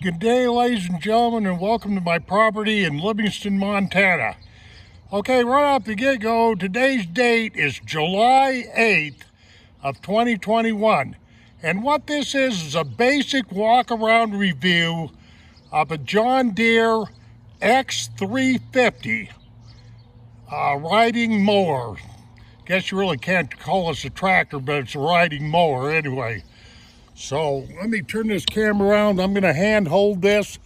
Good day, ladies and gentlemen, and welcome to my property in Livingston, Montana. Okay, right off the get-go, today's date is July 8th of 2021. And what this is a basic walk-around review of a John Deere X-350 riding mower. Guess you really can't call this a tractor, but it's a riding mower anyway. So let me turn this camera around. I'm going to hand hold this.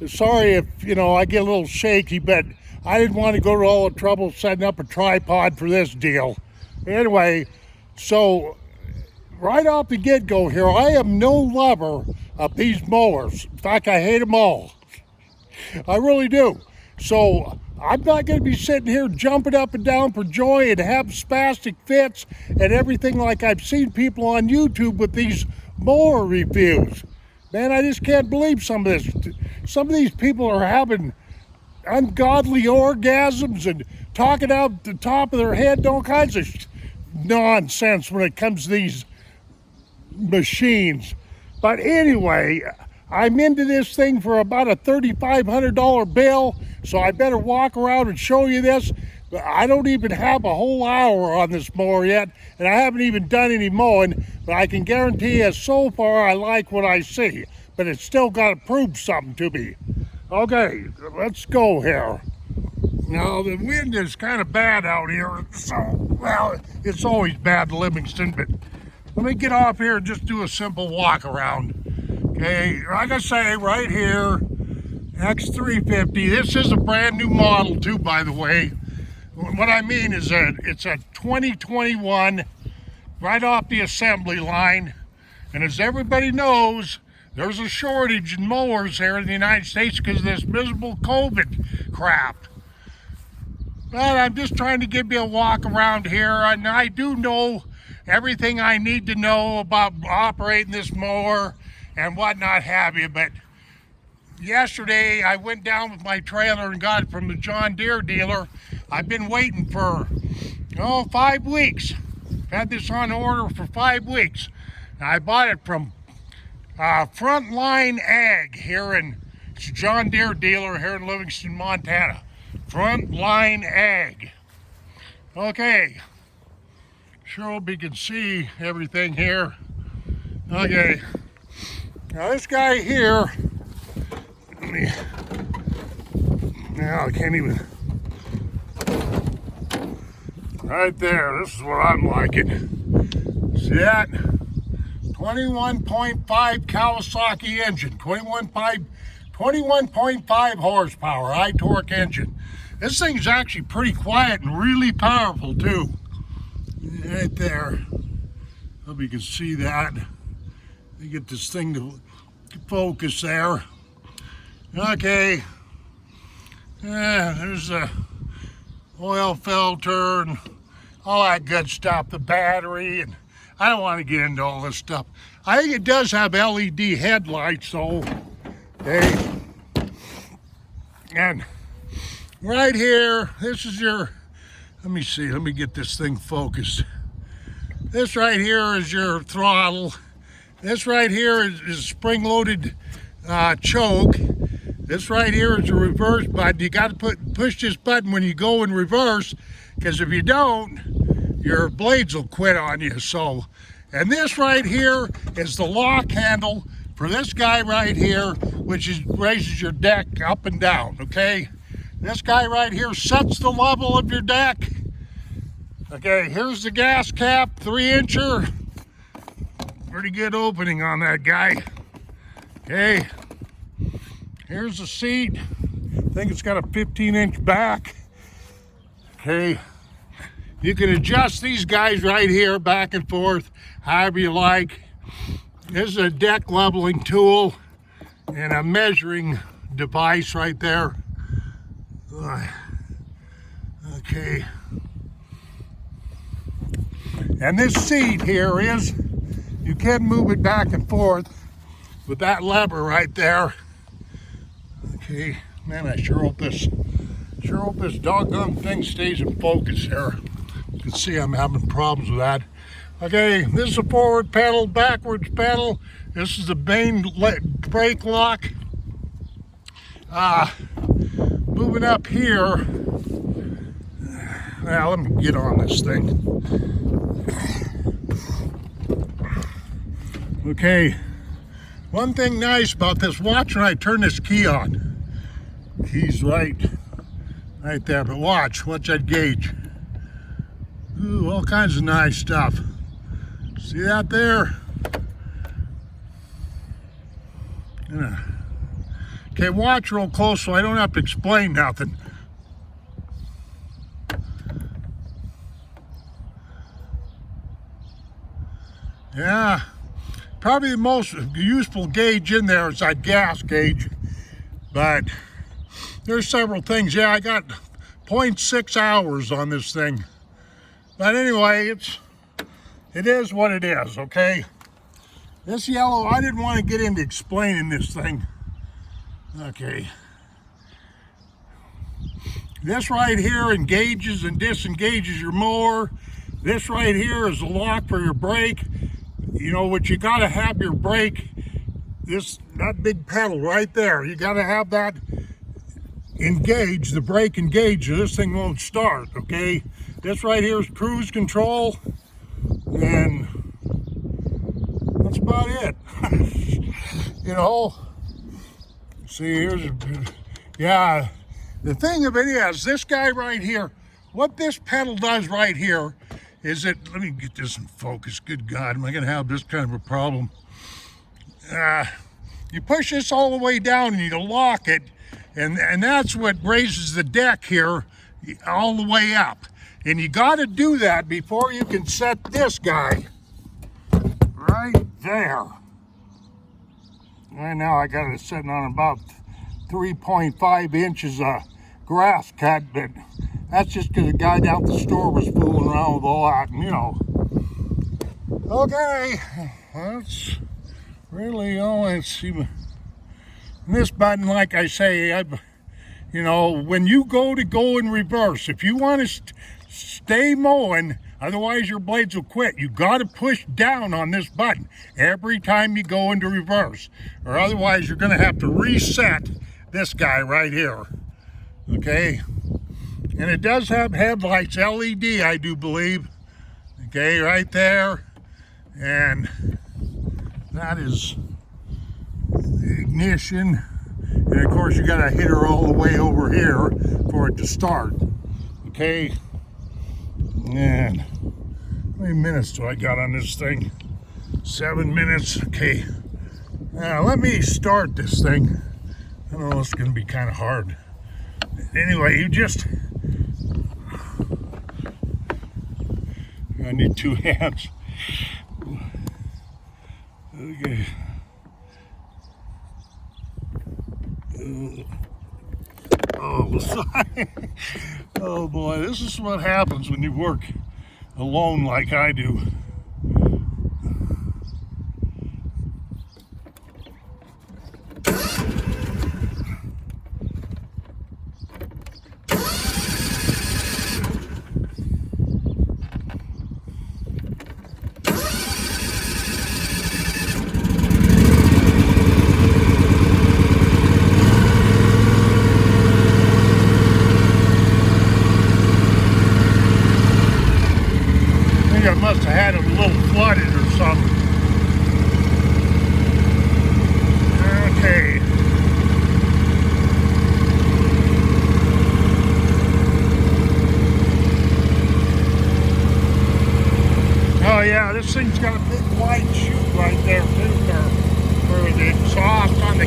Sorry if, I get a little shaky, but I didn't want to go to all the trouble setting up a tripod for this deal. Anyway, so right off the get-go here, I am no lover of these mowers. In fact, I hate them all. I really do. So I'm not going to be sitting here jumping up and down for joy and having spastic fits and everything like I've seen people on YouTube with these mower reviews. Man, I just can't believe some of this. Some of these people are having ungodly orgasms and talking out the top of their head and all kinds of nonsense when it comes to these machines. But anyway, I'm into this thing for about a $3,500 bill, so I better walk around and show you this. I don't even have a whole hour on this mower yet, and I haven't even done any mowing, but I can guarantee you so far I like what I see, but it's still got to prove something to me. Okay, let's go here. Now, the wind is kind of bad out here, so, well, it's always bad in Livingston, but let me get off here and just do a simple walk around. Okay, like I say, right here, X350. This is a brand new model too, by the way. What I mean is that it's a 2021, right off the assembly line. And as everybody knows, there's a shortage in mowers here in the United States because of this miserable COVID crap. But I'm just trying to give you a walk around here, and I do know everything I need to know about operating this mower and whatnot have you. But yesterday I went down with my trailer and got it from the John Deere dealer. I've been waiting for 5 weeks. Had this on order for 5 weeks. I bought it from Frontline Ag here it's a John Deere dealer here in Livingston, Montana. Frontline Ag. Okay, sure hope you can see everything here. Okay, now this guy here, now I can't even, right there, this is what I'm liking. See that? 21.5 Kawasaki engine, 21.5 horsepower, high torque engine. This thing's actually pretty quiet and really powerful too. Right there. Hope you can see that. Let me get this thing to focus there. Okay. There's a oil filter and all that good stuff, the battery, and I don't want to get into all this stuff. I think it does have LED headlights though. Okay. And right here, this is your, let me see, let me get this thing focused. This right here is your throttle. This right here is spring-loaded choke. This right here is a reverse button. You got to push this button when you go in reverse, because if you don't, your blades will quit on you. So, and this right here is the lock handle for this guy right here, which raises your deck up and down. Okay, this guy right here sets the level of your deck. Okay, here's the gas cap, 3-incher. Pretty good opening on that guy. Okay, here's the seat. I think it's got a 15-inch back. Okay, you can adjust these guys right here back and forth however you like. This is a deck leveling tool and a measuring device right there. Okay, and this seat here is, you can move it back and forth with that lever right there. Okay, man, I sure hope this doggone thing stays in focus here. You can see I'm having problems with that. Okay, this is a forward pedal, backwards pedal. This is the main brake lock. Moving up here. Now let me get on this thing. Okay. One thing nice about this, watch when I turn this key on. Key's right there, but watch that gauge. Ooh, all kinds of nice stuff. See that there? Yeah. Okay, watch real close so I don't have to explain nothing. Yeah, probably the most useful gauge in there is that gas gauge, but there's several things. Yeah, I got 0.6 hours on this thing, but anyway, it is what it is. Okay, this yellow, I didn't want to get into explaining this thing. Okay, this right here engages and disengages your mower. This right here is the lock for your brake. You know what, you got to have your brake, that big pedal right there, you got to have that engaged, the brake engaged, or this thing won't start. Okay, this right here is cruise control, and that's about it. You know, see, yeah, the thing of it is, this guy right here, what this pedal does right here is it, let me get this in focus. Good God, am I going to have this kind of a problem? You push this all the way down and you lock it, and that's what raises the deck here all the way up. And you got to do that before you can set this guy right there. Right now I got it sitting on about 3.5 inches of grass cut, but that's just because the guy down at the store was fooling around with all that, and you know. Okay, that's really all. Let's see. This button, like I say, you know, when you go in reverse, if you want to stay mowing, otherwise your blades will quit, you got to push down on this button every time you go into reverse, or otherwise you're going to have to reset this guy right here. Okay. And it does have headlights, LED, I do believe. Okay, right there. And that is the ignition. And of course, you gotta hit her all the way over here for it to start. Okay. And how many minutes do I got on this thing? 7 minutes. Okay. Now, let me start this thing. I know it's gonna be kind of hard. Anyway, I need two hands. Okay. Oh, sorry. Oh boy, this is what happens when you work alone like I do. I must have had it a little flooded or something. Okay. Oh yeah, this thing's got a big white chute right there too, for the exhaust on the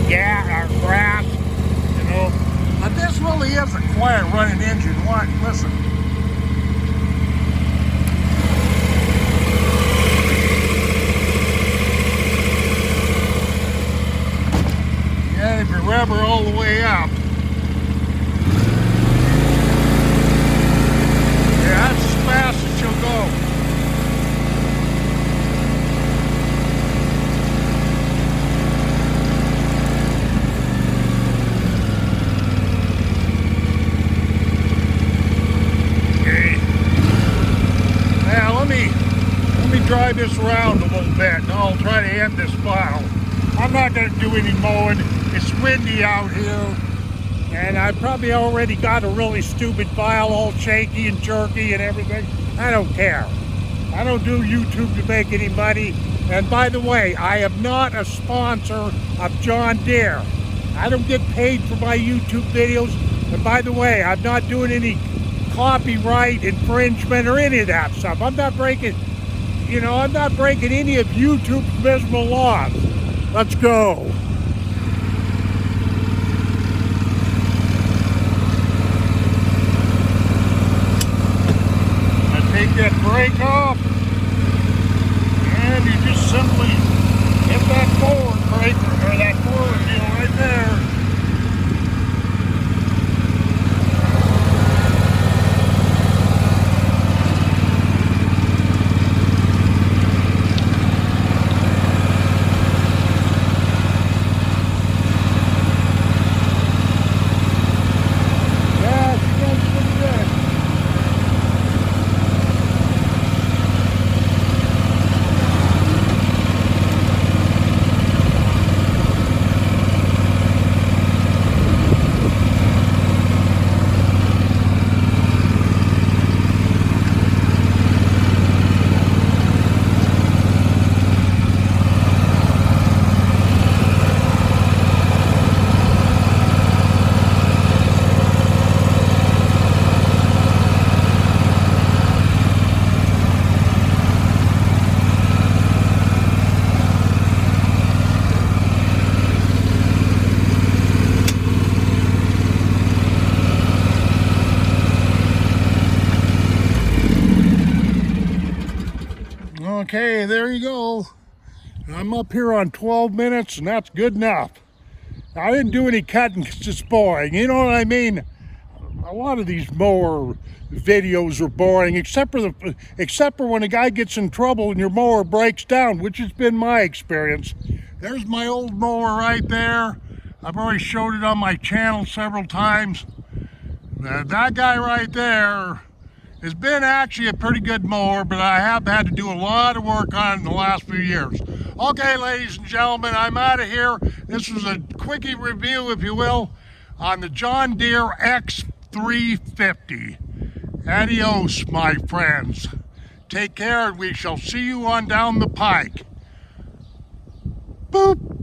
grass, you know. But this really is a quiet running engine. What? Listen. Yeah, if you rev her all the way up. Yeah, that's as fast as she'll go. Drive this around a little bit and I'll try to end this file. I'm not going to do any mowing. It's windy out here. And I probably already got a really stupid file, all shaky and jerky and everything. I don't care. I don't do YouTube to make any money. And by the way, I am not a sponsor of John Deere. I don't get paid for my YouTube videos. And by the way, I'm not doing any copyright infringement or any of that stuff. I'm not breaking, I'm not breaking any of YouTube's miserable laws. Let's go. Take that brake off, and you just simply hit that forward brake, or that forward wheel right there. Yeah, she does pretty good. Okay, there you go. I'm up here on 12 minutes, and that's good enough. I didn't do any cutting because it's boring. You know what I mean? A lot of these mower videos are boring, except for when a guy gets in trouble and your mower breaks down, which has been my experience. There's my old mower right there. I've already showed it on my channel several times. That guy right there has been actually a pretty good mower, but I have had to do a lot of work on it in the last few years. Okay, ladies and gentlemen, I'm out of here. This was a quickie review, if you will, on the John Deere X-350. Adios, my friends. Take care, and we shall see you on down the pike. Boop.